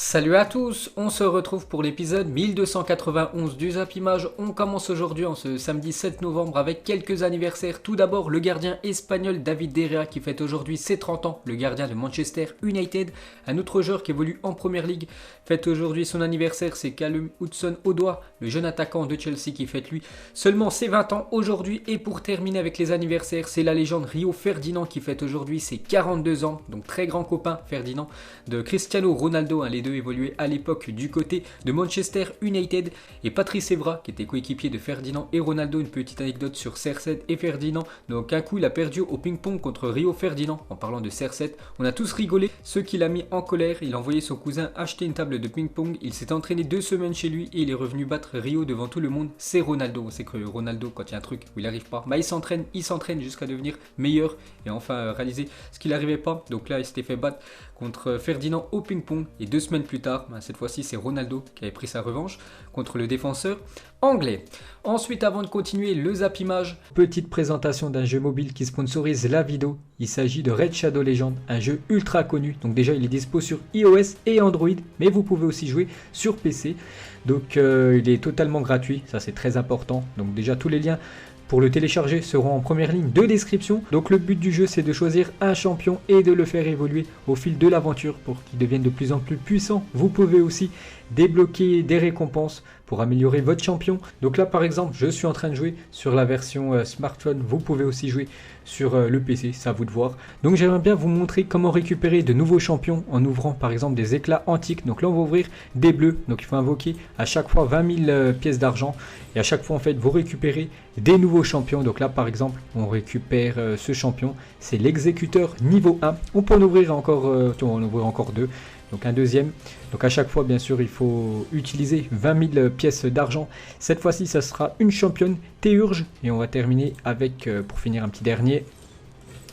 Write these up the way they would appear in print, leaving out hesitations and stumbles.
Salut à tous, on se retrouve pour l'épisode 1291 du Zap Image. On commence aujourd'hui en ce samedi 7 novembre avec quelques anniversaires. Tout d'abord le gardien espagnol David De Gea qui fête aujourd'hui ses 30 ans, le gardien de Manchester United. Un autre joueur qui évolue en Premier League fête aujourd'hui son anniversaire, c'est Callum Hudson-Odoi, le jeune attaquant de Chelsea qui fête lui seulement ses 20 ans aujourd'hui. Et pour terminer avec les anniversaires, c'est la légende Rio Ferdinand qui fête aujourd'hui ses 42 ans, donc très grand copain Ferdinand de Cristiano Ronaldo, les deux évoluaient à l'époque du côté de Manchester United. Et Patrice Evra qui était coéquipier de Ferdinand et Ronaldo, une petite anecdote sur CR7 et Ferdinand. Donc un coup il a perdu au ping-pong contre Rio Ferdinand. En parlant de CR7, on a tous rigolé, ce qui l'a mis en colère. Il a envoyé son cousin acheter une table de ping-pong, il s'est entraîné 2 semaines chez lui et il est revenu battre Rio devant tout le monde. C'est Ronaldo, on sait que Ronaldo quand il y a un truc où il n'arrive pas, il s'entraîne jusqu'à devenir meilleur et enfin réaliser ce qu'il n'arrivait pas. Donc là il s'était fait battre contre Ferdinand au ping-pong et 2 semaines plus tard, cette fois-ci c'est Ronaldo qui avait pris sa revanche contre le défenseur anglais. Ensuite, avant de continuer le Zap Image, petite présentation d'un jeu mobile qui sponsorise la vidéo. Il s'agit de Raid Shadow Legends, un jeu ultra connu. Donc déjà il est dispo sur iOS et Android, mais vous pouvez aussi jouer sur PC. Donc il est totalement gratuit, ça c'est très important. Donc déjà tous les liens pour le télécharger seront en première ligne de description. Donc le but du jeu c'est de choisir un champion et de le faire évoluer au fil de l'aventure pour qu'il devienne de plus en plus puissant. Vous pouvez aussi débloquer des récompenses pour améliorer votre champion. Donc là par exemple je suis en train de jouer sur la version smartphone, vous pouvez aussi jouer sur le PC, c'est à vous de voir. Donc j'aimerais bien vous montrer comment récupérer de nouveaux champions en ouvrant par exemple des éclats antiques. Donc là on va ouvrir des bleus, donc il faut invoquer à chaque fois 20 000 pièces d'argent et à chaque fois en fait vous récupérez des nouveaux champions. Donc là par exemple on récupère ce champion, c'est l'exécuteur niveau 1. On peut en ouvrir encore 2. Donc un deuxième. Donc à chaque fois bien sûr il faut utiliser 20 000 pièces d'argent. Cette fois-ci ça sera une championne Théurge. Et on va terminer avec pour finir un petit dernier.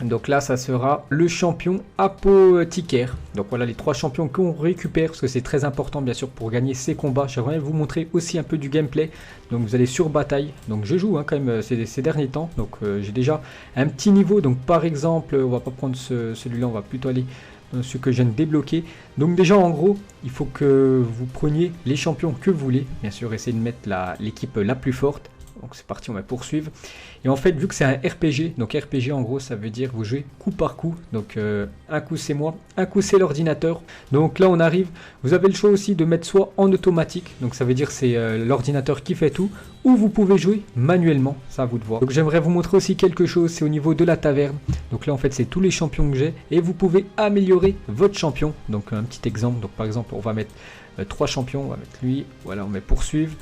Donc là ça sera le champion apothicaire. Donc voilà les 3 champions qu'on récupère, parce que c'est très important bien sûr pour gagner ces combats. J'aimerais vous montrer aussi un peu du gameplay. Donc vous allez sur bataille. Donc je joue quand même ces derniers temps. Donc j'ai déjà un petit niveau. Donc par exemple on va pas prendre celui-là, on va plutôt aller ce que je viens de débloquer. Donc déjà en gros il faut que vous preniez les champions que vous voulez, bien sûr essayez de mettre l'équipe la plus forte. Donc c'est parti, on va poursuivre. Et en fait vu que c'est un RPG, donc RPG en gros ça veut dire vous jouez coup par coup. Donc un coup c'est moi, un coup c'est l'ordinateur. Donc là on arrive, vous avez le choix aussi de mettre soit en automatique, donc ça veut dire c'est l'ordinateur qui fait tout, ou vous pouvez jouer manuellement, ça à vous de voir. Donc j'aimerais vous montrer aussi quelque chose, c'est au niveau de la taverne. Donc là en fait c'est tous les champions que j'ai et vous pouvez améliorer votre champion. Donc un petit exemple, donc par exemple on va mettre 3 champions, on va mettre lui, voilà on met poursuivre.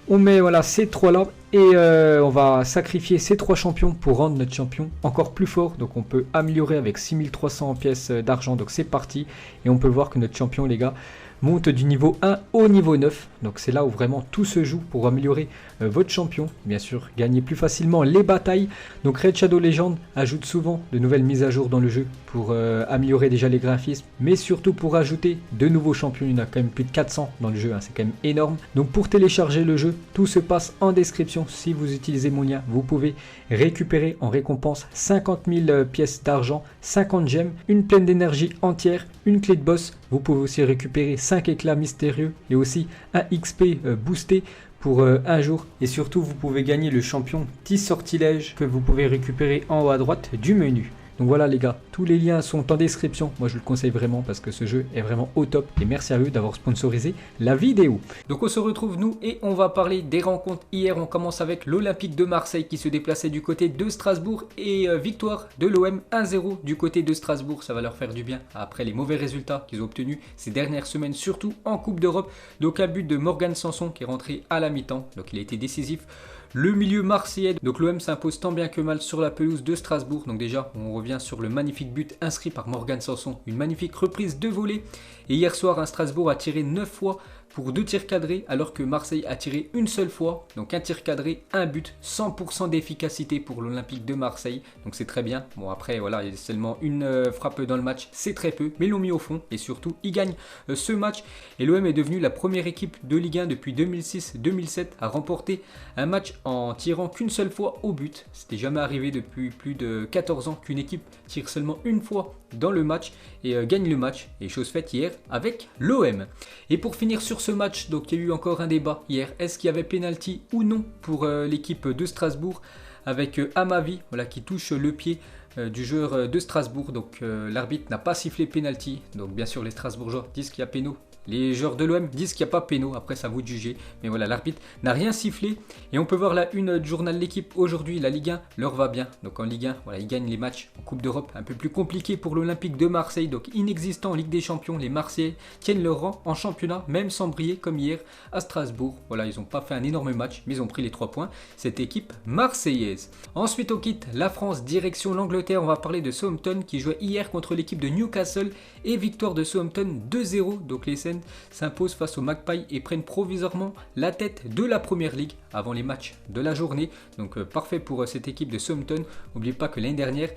On met voilà ces 3 là et on va sacrifier ces 3 champions pour rendre notre champion encore plus fort. Donc on peut améliorer avec 6300 pièces d'argent. Donc c'est parti et on peut voir que notre champion les gars monte du niveau 1 au niveau 9. Donc c'est là où vraiment tout se joue pour améliorer votre champion. Bien sûr, gagner plus facilement les batailles. Donc Raid Shadow Legends ajoute souvent de nouvelles mises à jour dans le jeu pour améliorer déjà les graphismes, mais surtout pour ajouter de nouveaux champions. Il y en a quand même plus de 400 dans le jeu, c'est quand même énorme. Donc pour télécharger le jeu, tout se passe en description. Si vous utilisez mon lien, vous pouvez récupérer en récompense 50 000 pièces d'argent, 50 gemmes, une pleine d'énergie entière, une clé de boss. Vous pouvez aussi récupérer 5 éclats mystérieux et aussi un XP boosté pour un jour. Et surtout, vous pouvez gagner le champion petit sortilège que vous pouvez récupérer en haut à droite du menu. Donc voilà les gars, tous les liens sont en description. Moi je le conseille vraiment parce que ce jeu est vraiment au top. Et merci à eux d'avoir sponsorisé la vidéo. Donc on se retrouve nous et on va parler des rencontres. Hier on commence avec l'Olympique de Marseille qui se déplaçait du côté de Strasbourg. Et victoire de l'OM 1-0 du côté de Strasbourg. Ça va leur faire du bien après les mauvais résultats qu'ils ont obtenus ces dernières semaines, surtout en Coupe d'Europe. Donc un but de Morgan Sanson qui est rentré à la mi-temps. Donc il a été décisif. Le milieu marseillais, donc l'OM s'impose tant bien que mal sur la pelouse de Strasbourg. Donc déjà, on revient sur le magnifique but inscrit par Morgan Sanson. Une magnifique reprise de volée. Et hier soir, Strasbourg a tiré 9 fois pour 2 tirs cadrés, alors que Marseille a tiré une seule fois. Donc un tir cadré, un but, 100% d'efficacité pour l'Olympique de Marseille. Donc c'est très bien. Bon après, voilà, il y a seulement une frappe dans le match, c'est très peu. Mais ils l'ont mis au fond et surtout, ils gagnent ce match. Et l'OM est devenu la première équipe de Ligue 1 depuis 2006-2007 à remporter un match en tirant qu'une seule fois au but. C'était jamais arrivé depuis plus de 14 ans qu'une équipe tire seulement une fois dans le match et gagne le match. Et chose faite hier, avec l'OM. Et pour finir sur ce match, donc il y a eu encore un débat hier. Est-ce qu'il y avait pénalty ou non pour l'équipe de Strasbourg avec Amavi, voilà, qui touche le pied du joueur de Strasbourg. Donc l'arbitre n'a pas sifflé pénalty. Donc bien sûr les Strasbourgeois disent qu'il y a péno. Les joueurs de l'OM disent qu'il n'y a pas péno, après c'est à vous de juger. Mais voilà, l'arbitre n'a rien sifflé. Et on peut voir la une du journal L'équipe aujourd'hui, la Ligue 1 leur va bien. Donc en Ligue 1, voilà, ils gagnent les matchs en Coupe d'Europe. Un peu plus compliqué pour l'Olympique de Marseille, donc inexistant en Ligue des Champions. Les Marseillais tiennent leur rang en championnat, même sans briller comme hier à Strasbourg. Voilà, ils n'ont pas fait un énorme match, mais ils ont pris les 3 points. Cette équipe marseillaise. Ensuite, on quitte la France, direction l'Angleterre. On va parler de Southampton qui jouait hier contre l'équipe de Newcastle. Et victoire de Southampton 2-0. Donc les Saints s'imposent face aux Magpies et prennent provisoirement la tête de la Première Ligue avant les matchs de la journée. Donc parfait pour cette équipe de Southampton. N'oubliez pas que l'année dernière,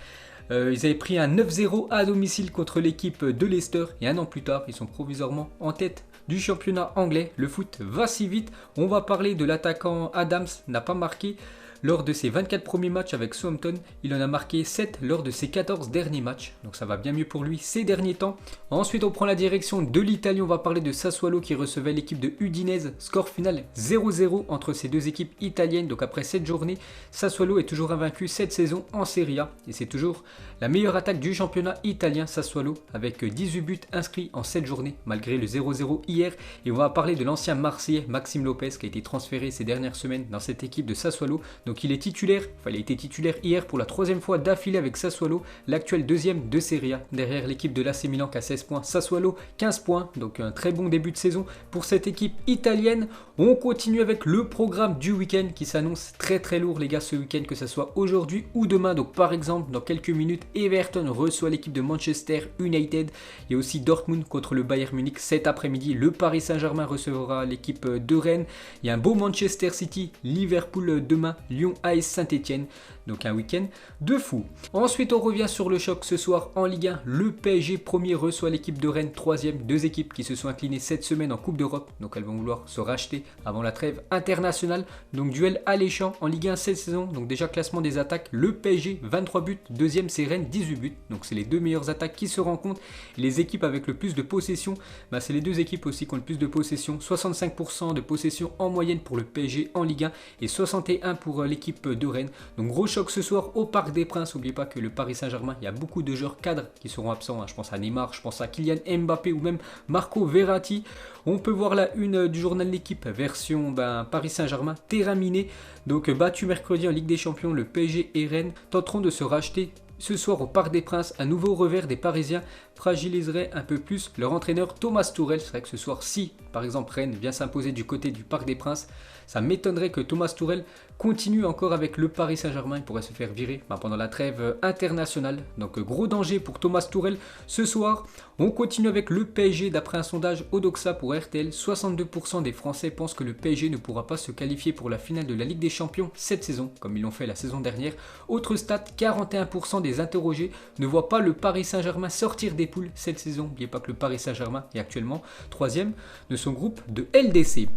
ils avaient pris un 9-0 à domicile contre l'équipe de Leicester. Et un an plus tard, ils sont provisoirement en tête du championnat anglais. Le foot va si vite. On va parler de l'attaquant Adams, n'a pas marqué lors de ses 24 premiers matchs avec Southampton. Il en a marqué 7 lors de ses 14 derniers matchs. Donc ça va bien mieux pour lui ces derniers temps. Ensuite, on prend la direction de l'Italie. On va parler de Sassuolo qui recevait l'équipe de Udinese. Score final 0-0 entre ces deux équipes italiennes. Donc après 7 journées, Sassuolo est toujours invaincu cette saison en Serie A. Et c'est toujours la meilleure attaque du championnat italien, Sassuolo, avec 18 buts inscrits en 7 journées, malgré le 0-0 hier. Et on va parler de l'ancien Marseillais Maxime Lopez qui a été transféré ces dernières semaines dans cette équipe de Sassuolo. Donc il est titulaire, il a été titulaire hier pour la 3e fois d'affilée avec Sassuolo, l'actuel 2e de Serie A. Derrière l'équipe de l'AC Milan qui a 16 points, Sassuolo 15 points. Donc un très bon début de saison pour cette équipe italienne. On continue avec le programme du week-end qui s'annonce très très lourd les gars ce week-end, que ce soit aujourd'hui ou demain. Donc par exemple dans quelques minutes, Everton reçoit l'équipe de Manchester United. Il y a aussi Dortmund contre le Bayern Munich cet après-midi. Le Paris Saint-Germain recevra l'équipe de Rennes. Il y a un beau Manchester City, Liverpool demain, Lyon AS Saint-Etienne. Donc un week-end de fou. Ensuite on revient sur le choc ce soir en Ligue 1. Le PSG premier reçoit l'équipe de Rennes 3e. Deux équipes qui se sont inclinées cette semaine en Coupe d'Europe. Donc elles vont vouloir se racheter avant la trêve internationale. Donc duel alléchant en Ligue 1 cette saison. Donc déjà classement des attaques. Le PSG 23 buts. Deuxième c'est Rennes 18 buts. Donc c'est les deux meilleures attaques qui se rencontrent. Les équipes avec le plus de possession, c'est les deux équipes aussi qui ont le plus de possession. 65% de possession en moyenne pour le PSG en Ligue 1 et 61% pour l'équipe de Rennes. Donc gros choc ce soir au Parc des Princes. N'oubliez pas que le Paris Saint-Germain, il y a beaucoup de joueurs cadres qui seront absents. Je pense à Neymar, je pense à Kylian Mbappé ou même Marco Verratti. On peut voir la une du journal L'équipe version Paris Saint-Germain terminé. Donc battu mercredi en Ligue des Champions, le PSG et Rennes tenteront de se racheter ce soir au Parc des Princes. Un nouveau revers des Parisiens fragiliserait un peu plus leur entraîneur Thomas Tuchel. C'est vrai que ce soir, si par exemple Rennes vient s'imposer du côté du Parc des Princes, ça m'étonnerait que Thomas Tuchel continue encore avec le Paris Saint-Germain. Il pourrait se faire virer pendant la trêve internationale. Donc gros danger pour Thomas Tuchel ce soir. On continue avec le PSG. D'après un sondage Odoxa pour RTL, 62% des Français pensent que le PSG ne pourra pas se qualifier pour la finale de la Ligue des Champions cette saison, comme ils l'ont fait la saison dernière. Autre stat, 41% des interrogés ne voient pas le Paris Saint-Germain sortir des poules cette saison. N'oubliez pas que le Paris Saint-Germain est actuellement 3e de son groupe de LDC.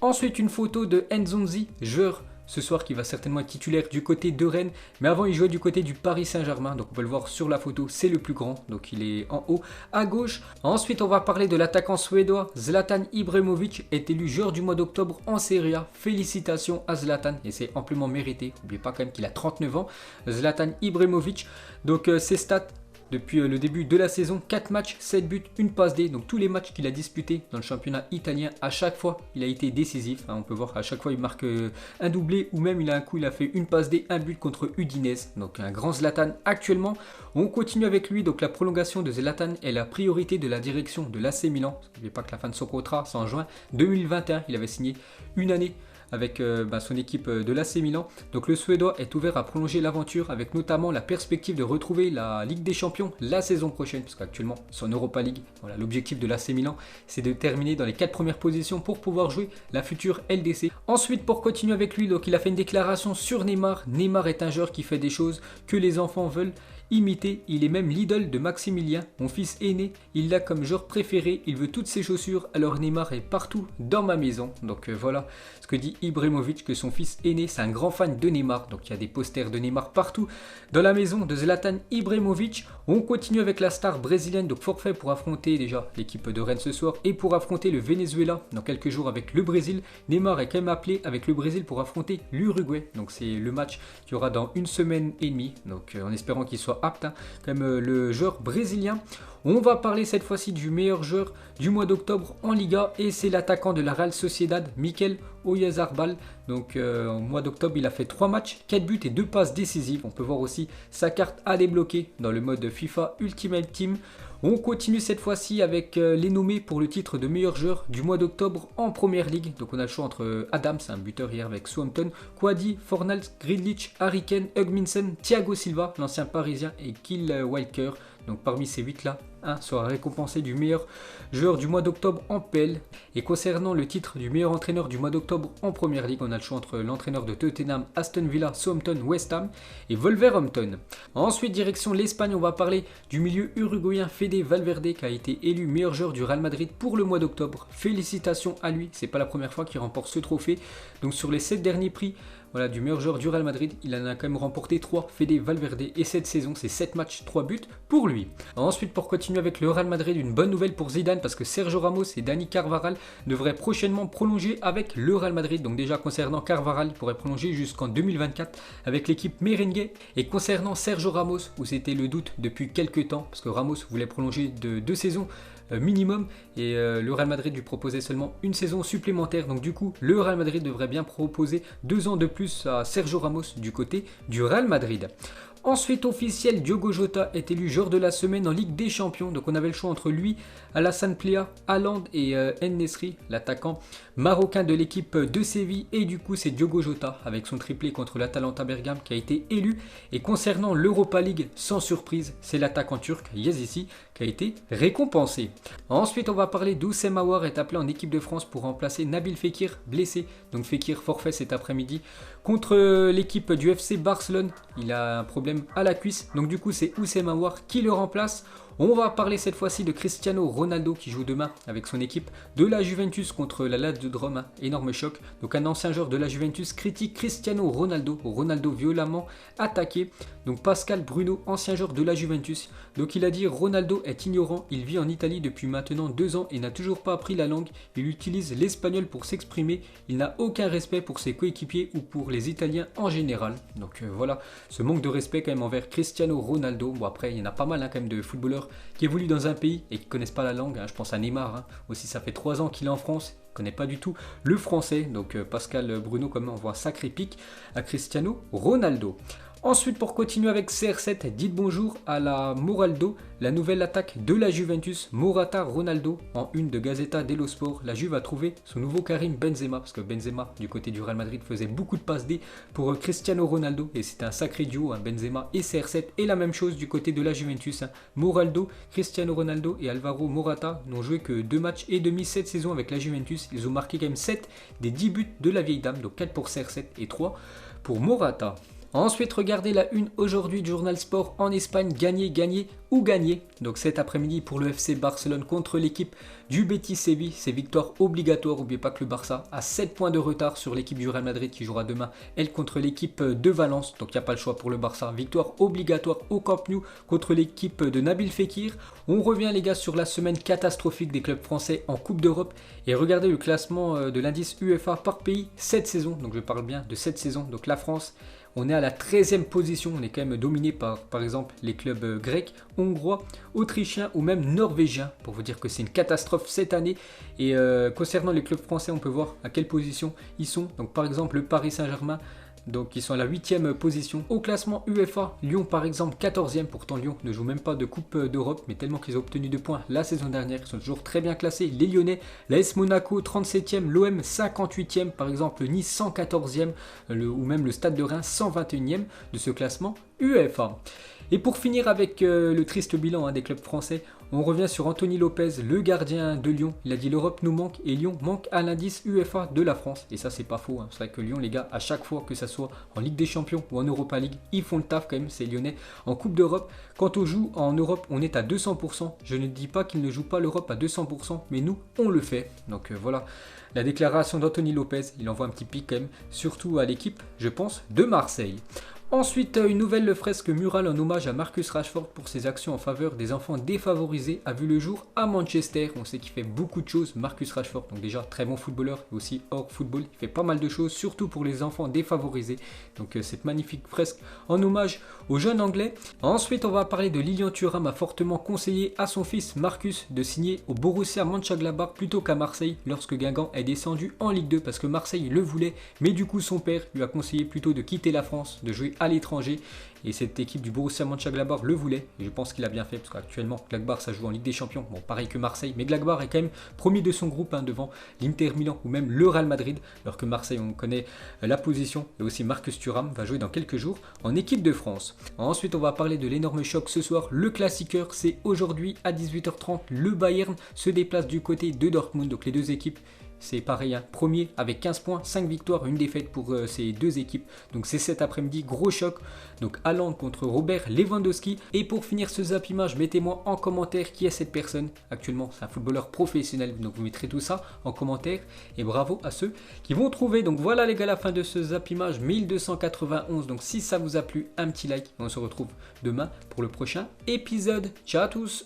Ensuite, une photo de Nzonzi, joueur ce soir qui va certainement être titulaire du côté de Rennes, mais avant il jouait du côté du Paris Saint-Germain. Donc on peut le voir sur la photo, c'est le plus grand, donc il est en haut à gauche. Ensuite on va parler de l'attaquant suédois Zlatan Ibrahimovic, est élu joueur du mois d'octobre en Serie A. Félicitations à Zlatan et c'est amplement mérité. N'oubliez pas quand même qu'il a 39 ans, Zlatan Ibrahimovic. Donc ses stats depuis le début de la saison, 4 matchs, 7 buts, 1 passe D. Donc tous les matchs qu'il a disputés dans le championnat italien, à chaque fois il a été décisif. On peut voir à chaque fois il marque un doublé, ou même il a fait une passe D, un but contre Udinese. Donc un grand Zlatan actuellement. On continue avec lui. Donc la prolongation de Zlatan est la priorité de la direction de l'AC Milan. N'oubliez pas que la fin de son contrat c'est en juin 2021. Il avait signé une année avec son équipe de l'AC Milan. Donc le Suédois est ouvert à prolonger l'aventure, avec notamment la perspective de retrouver la Ligue des Champions la saison prochaine, parce qu'actuellement c'est en Europa League. Voilà, l'objectif de l'AC Milan, c'est de terminer dans les 4 premières positions pour pouvoir jouer la future LDC. Ensuite, pour continuer avec lui, donc il a fait une déclaration sur Neymar. Neymar est un joueur qui fait des choses que les enfants veulent imité, il est même l'idole de Maximilien, mon fils aîné, il l'a comme joueur préféré, il veut toutes ses chaussures, alors Neymar est partout dans ma maison. Donc voilà ce que dit Ibrahimovic, que son fils aîné c'est un grand fan de Neymar, donc il y a des posters de Neymar partout dans la maison de Zlatan Ibrahimovic. On continue avec la star brésilienne, donc forfait pour affronter déjà l'équipe de Rennes ce soir et pour affronter le Venezuela dans quelques jours avec le Brésil. Neymar est quand même appelé avec le Brésil pour affronter l'Uruguay, donc c'est le match qu'il y aura dans une semaine et demie, donc en espérant qu'il soit apte, comme le joueur brésilien. On va parler cette fois-ci du meilleur joueur du mois d'octobre en Liga et c'est l'attaquant de la Real Sociedad, Mikel Oyarzabal. Donc au mois d'octobre, il a fait 3 matchs, 4 buts et 2 passes décisives. On peut voir aussi sa carte à débloquer dans le mode FIFA Ultimate Team. On continue cette fois-ci avec les nommés pour le titre de meilleur joueur du mois d'octobre en Première Ligue. Donc on a le choix entre Adams, un buteur hier avec Southampton, Kwadi, Fornals, Grealish, Harry Kane, Hugminson, Thiago Silva, l'ancien parisien et Kyle Walker. Donc parmi ces 8 là, un sera récompensé du meilleur joueur du mois d'octobre en PL. Et concernant le titre du meilleur entraîneur du mois d'octobre en Première Ligue, on a le choix entre l'entraîneur de Tottenham, Aston Villa, Southampton, West Ham et Wolverhampton. Ensuite, direction l'Espagne, on va parler du milieu uruguayen Fede Valverde qui a été élu meilleur joueur du Real Madrid pour le mois d'octobre. Félicitations à lui, c'est pas la première fois qu'il remporte ce trophée. Donc sur les 7 derniers prix, voilà, du meilleur joueur du Real Madrid, il en a quand même remporté 3, Fede Valverde, et cette saison, c'est 7 matchs, 3 buts pour lui. Ensuite, pour continuer avec le Real Madrid, une bonne nouvelle pour Zidane, parce que Sergio Ramos et Dani Carvajal devraient prochainement prolonger avec le Real Madrid. Donc déjà, concernant Carvajal, il pourrait prolonger jusqu'en 2024 avec l'équipe merengue. Et concernant Sergio Ramos, où c'était le doute depuis quelques temps, parce que Ramos voulait prolonger de 2 saisons, minimum et le Real Madrid lui proposait seulement une saison supplémentaire, donc du coup le Real Madrid devrait bien proposer 2 ans de plus à Sergio Ramos du côté du Real Madrid. Ensuite, officiel, Diogo Jota est élu joueur de la semaine en Ligue des Champions. Donc on avait le choix entre lui, Alassane Plea, Haaland et En-Nesyri, l'attaquant marocain de l'équipe de Séville. Et du coup, c'est Diogo Jota avec son triplé contre l'Atalanta Bergame qui a été élu. Et concernant l'Europa League, sans surprise, c'est l'attaquant turc Yazisi qui a été récompensé. Ensuite, on va parler d'Oussem Aouar est appelé en équipe de France pour remplacer Nabil Fekir blessé. Donc Fekir forfait cet après-midi contre l'équipe du FC Barcelone. Il a un problème à la cuisse, donc du coup c'est Oussem Aouar qui le remplace. On va parler cette fois-ci de Cristiano Ronaldo qui joue demain avec son équipe de la Juventus contre la Lazio de Rome, énorme choc. Donc un ancien joueur de la Juventus critique Cristiano Ronaldo, violemment attaqué. Donc Pascal Bruno, ancien joueur de la Juventus, donc il a dit Ronaldo est ignorant, il vit en Italie depuis maintenant 2 ans et n'a toujours pas appris la langue, il utilise l'espagnol pour s'exprimer, il n'a aucun respect pour ses coéquipiers ou pour les Italiens en général. Donc voilà, ce manque de respect quand même envers Cristiano Ronaldo. Bon après il y en a pas mal quand même de footballeurs qui évoluent dans un pays et qui ne connaissent pas la langue, je pense à Neymar, aussi ça fait 3 ans qu'il est en France, il ne connaît pas du tout le français, donc Pascal Bruno quand même envoie un sacré pic à Cristiano Ronaldo. Ensuite, pour continuer avec CR7, dites bonjour à la Moraldo, la nouvelle attaque de la Juventus, Morata Ronaldo, en une de Gazzetta dello Sport. La Juve a trouvé son nouveau Karim Benzema, parce que Benzema, du côté du Real Madrid, faisait beaucoup de passes D pour Cristiano Ronaldo, et c'était un sacré duo, Benzema et CR7, et la même chose du côté de la Juventus. Moraldo, Cristiano Ronaldo et Alvaro Morata n'ont joué que 2 matchs et demi cette saison avec la Juventus. Ils ont marqué quand même 7 des 10 buts de la vieille dame, donc 4 pour CR7 et 3 pour Morata. Ensuite, regardez la une aujourd'hui du Journal Sport en Espagne, gagner ou gagner. Donc cet après-midi pour le FC Barcelone contre l'équipe du Betis Séville, c'est victoire obligatoire. N'oubliez pas que le Barça a 7 points de retard sur l'équipe du Real Madrid qui jouera demain, elle contre l'équipe de Valence. Donc il n'y a pas le choix pour le Barça, victoire obligatoire au Camp Nou contre l'équipe de Nabil Fekir. On revient les gars sur la semaine catastrophique des clubs français en Coupe d'Europe et regardez le classement de l'indice UEFA par pays cette saison. Donc je parle bien de cette saison, donc la France. On est à la 13e position, on est quand même dominé par exemple les clubs grecs, hongrois, autrichiens ou même norvégiens, pour vous dire que c'est une catastrophe cette année. Et concernant les clubs français, on peut voir à quelle position ils sont. Donc par exemple le Paris Saint-Germain, donc ils sont à la 8e position. Au classement UEFA, Lyon par exemple 14e, pourtant Lyon ne joue même pas de Coupe d'Europe, mais tellement qu'ils ont obtenu 2 points la saison dernière, ils sont toujours très bien classés. Les Lyonnais, l'AS Monaco 37e, l'OM 58e, par exemple Nice 114e, ou même le Stade de Reims 121e de ce classement UEFA. Et pour finir avec le triste bilan des clubs français, on revient sur Anthony Lopez, le gardien de Lyon. Il a dit l'Europe nous manque et Lyon manque à l'indice UEFA de la France. Et ça c'est pas faux, c'est vrai que Lyon les gars, à chaque fois que ça soit en Ligue des Champions ou en Europa League, ils font le taf quand même, ces Lyonnais. En Coupe d'Europe, quand on joue en Europe, on est à 200%. Je ne dis pas qu'ils ne jouent pas l'Europe à 200%, mais nous on le fait. Donc voilà. La déclaration d'Anthony Lopez, il envoie un petit pic quand même, surtout à l'équipe, je pense, de Marseille. Ensuite, une nouvelle fresque murale en hommage à Marcus Rashford pour ses actions en faveur des enfants défavorisés a vu le jour à Manchester. On sait qu'il fait beaucoup de choses, Marcus Rashford, donc déjà très bon footballeur et aussi hors football, il fait pas mal de choses, surtout pour les enfants défavorisés. Donc cette magnifique fresque en hommage aux jeunes anglais. Ensuite, on va parler de Lilian Thuram a fortement conseillé à son fils Marcus de signer au Borussia Mönchengladbach plutôt qu'à Marseille lorsque Guingamp est descendu en Ligue 2 parce que Marseille le voulait, mais du coup son père lui a conseillé plutôt de quitter la France, de jouer à l'étranger. Et cette équipe du Borussia Mönchengladbach le voulait. Et je pense qu'il a bien fait parce qu'actuellement Gladbach ça joue en Ligue des Champions. Bon, pareil que Marseille, mais Gladbach est quand même premier de son groupe devant l'Inter Milan ou même le Real Madrid. Alors que Marseille, on connaît la position. Et aussi Marcus Thuram va jouer dans quelques jours en équipe de France. Ensuite, on va parler de l'énorme choc ce soir. Le classiqueur, c'est aujourd'hui à 18h30. Le Bayern se déplace du côté de Dortmund. Donc les deux équipes. C'est pareil, premier avec 15 points, 5 victoires, une défaite pour ces deux équipes. Donc c'est cet après-midi, gros choc. Donc Haaland contre Robert Lewandowski. Et pour finir ce Zap Image, mettez-moi en commentaire qui est cette personne. Actuellement, c'est un footballeur professionnel, donc vous mettrez tout ça en commentaire. Et bravo à ceux qui vont trouver. Donc voilà les gars, la fin de ce Zap Image 1291. Donc si ça vous a plu, un petit like. On se retrouve demain pour le prochain épisode. Ciao à tous!